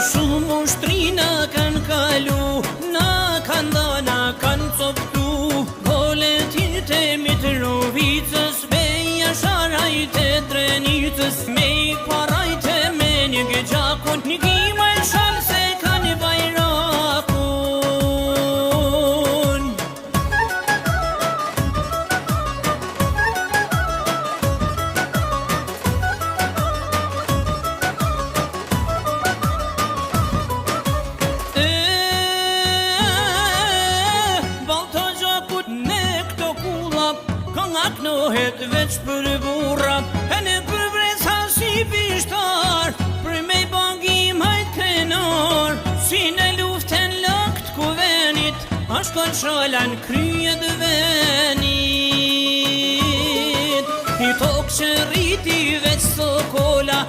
Shumë ushtrina kanë kalu, na kanë dhana kanë coptu. Goletit e Mitrovicës, beja sharajt e Drenicës, me I parajt e me një gjeqakun, një gima e shanë se kanë bajrakun. Aknohet veç për burra, e në përbreca si pishtar, për me bangim hajt krenar, si në luften lakt kuvenit, ashkon shalan kryet venit. I tokë që rriti veç sokola,